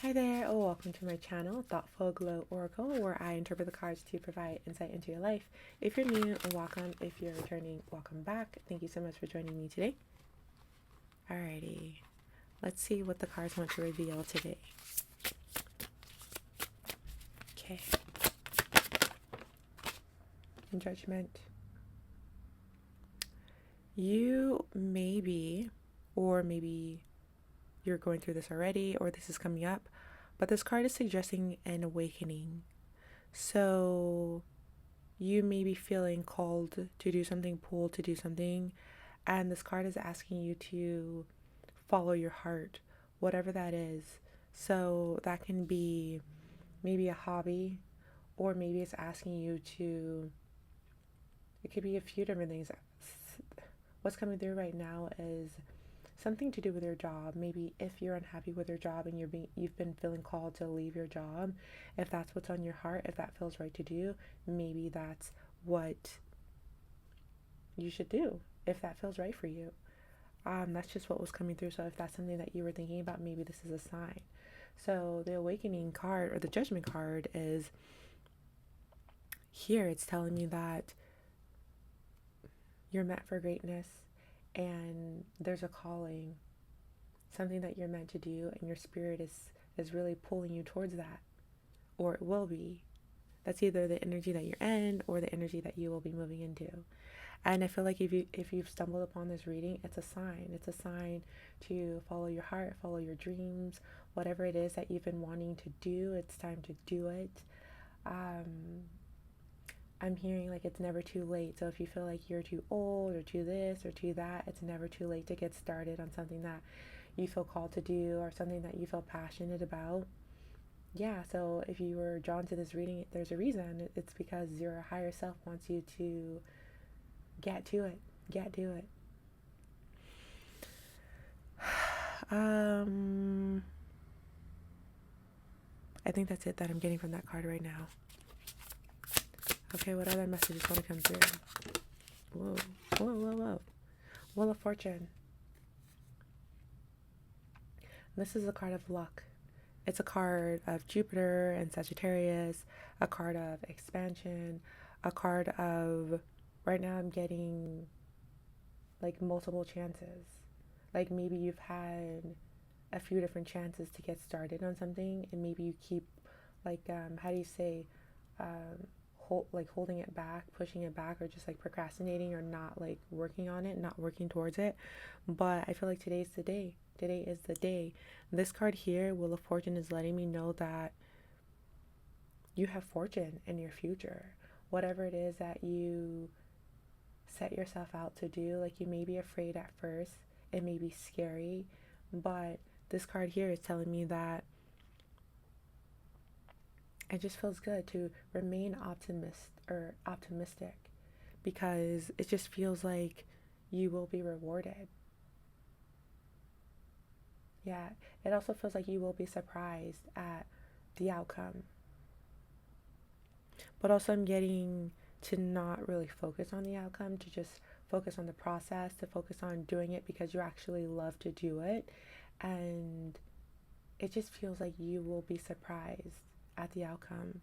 Hi there, welcome to my channel, Thoughtful Glow Oracle, where I interpret the cards to provide insight into your life. If you're new, welcome. If you're returning, welcome back. Thank you so much for joining me today. Alrighty, let's see what the cards want to reveal today. Okay. Judgment. You maybe, or maybe you're going through this already, or this is coming up, but this card is suggesting an awakening. So you may be feeling called to do something, pulled to do something, and this card is asking you to follow your heart, whatever that is. So that can be maybe a hobby, or maybe it's asking you to, it could be a few different things. What's coming through right now is something to do with your job. Maybe if you're unhappy with your job and you've been feeling called to leave your job, if that's what's on your heart, if that feels right to do, maybe that's what you should do, if that feels right for you. That's just what was coming through. So if that's something that you were thinking about, maybe this is a sign. So the awakening card, or the judgment card, is here. It's telling me that you're meant for greatness, and there's a calling, something that you're meant to do, and your spirit is really pulling you towards that, or it will be. That's either the energy that you're in or the energy that you will be moving into. And I feel like if you've stumbled upon this reading, it's a sign. It's a sign to follow your heart, follow your dreams, whatever it is that you've been wanting to do. It's time to do it. I'm hearing like it's never too late. So if you feel like you're too old or too this or too that, it's never too late to get started on something that you feel called to do or something that you feel passionate about. Yeah, so if you were drawn to this reading, there's a reason. It's because your higher self wants you to get to it. Get to it. I think that's it that I'm getting from that card right now. Okay, what other messages want to come through? Whoa, whoa, whoa, whoa. Wheel of Fortune. This is a card of luck. It's a card of Jupiter and Sagittarius, a card of expansion, a card of, right now I'm getting like multiple chances. Like maybe you've had a few different chances to get started on something, and maybe you keep like how do you say holding it back, pushing it back, or just like procrastinating or not like working on it, not working towards it. But I feel like today's the day. Today is the day. This card here, Wheel of Fortune, is letting me know that you have fortune in your future. Whatever it is that you set yourself out to do, like you may be afraid at first, it may be scary, but this card here is telling me that it just feels good to remain optimistic, because it just feels like you will be rewarded. Yeah, it also feels like you will be surprised at the outcome. But also I'm getting to not really focus on the outcome, to just focus on the process, to focus on doing it because you actually love to do it. And it just feels like you will be surprised at the outcome.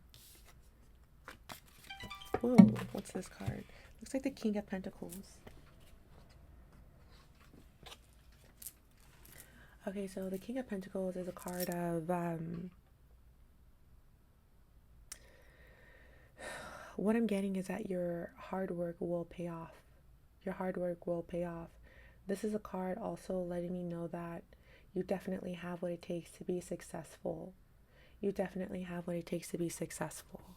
Whoa, what's this card? Looks like the King of Pentacles. Okay, so the King of Pentacles is a card of what I'm getting is that your hard work will pay off. Your hard work will pay off. This is a card also letting me know that you definitely have what it takes to be successful. You definitely have what it takes to be successful.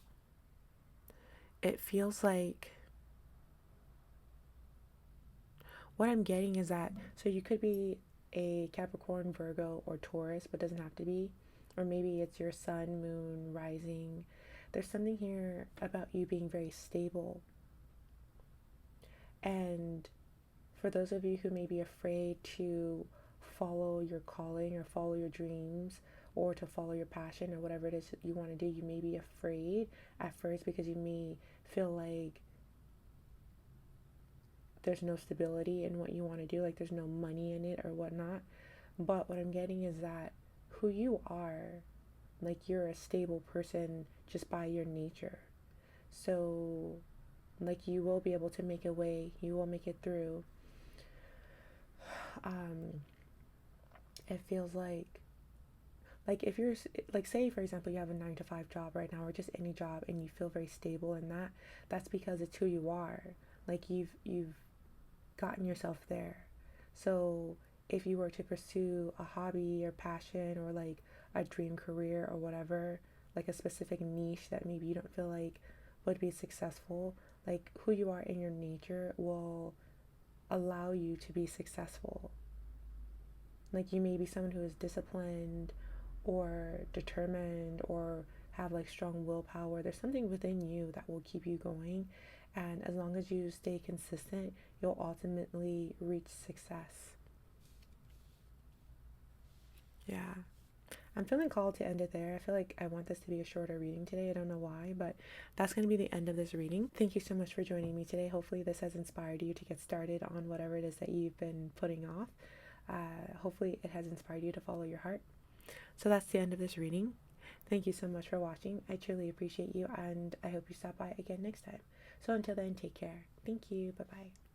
It feels like what I'm getting is that, so you could be a Capricorn, Virgo, or Taurus, but doesn't have to be. Or maybe it's your sun, moon, rising. There's something here about you being very stable. And for those of you who may be afraid to follow your calling or follow your dreams or to follow your passion or whatever it is that you want to do, you may be afraid at first because you may feel like there's no stability in what you want to do, like there's no money in it or whatnot. But what I'm getting is that who you are, like you're a stable person just by your nature. So, like, you will be able to make a way, you will make it through. Um, it feels like if you're like, say for example you have a 9 to 5 job right now, or just any job, and you feel very stable in that, that's because it's who you are. Like, you've gotten yourself there. So if you were to pursue a hobby or passion, or like a dream career or whatever, like a specific niche that maybe you don't feel like would be successful, like who you are in your nature will allow you to be successful. Like, you may be someone who is disciplined or determined, or have like strong willpower. There's something within you that will keep you going. And as long as you stay consistent, you'll ultimately reach success. Yeah. I'm feeling called to end it there. I feel like I want this to be a shorter reading today. I don't know why, but that's going to be the end of this reading. Thank you so much for joining me today. Hopefully, this has inspired you to get started on whatever it is that you've been putting off. Hopefully, it has inspired you to follow your heart. So, that's the end of this reading. Thank you so much for watching. I truly appreciate you, and I hope you stop by again next time. So, until then, take care. Thank you. Bye bye.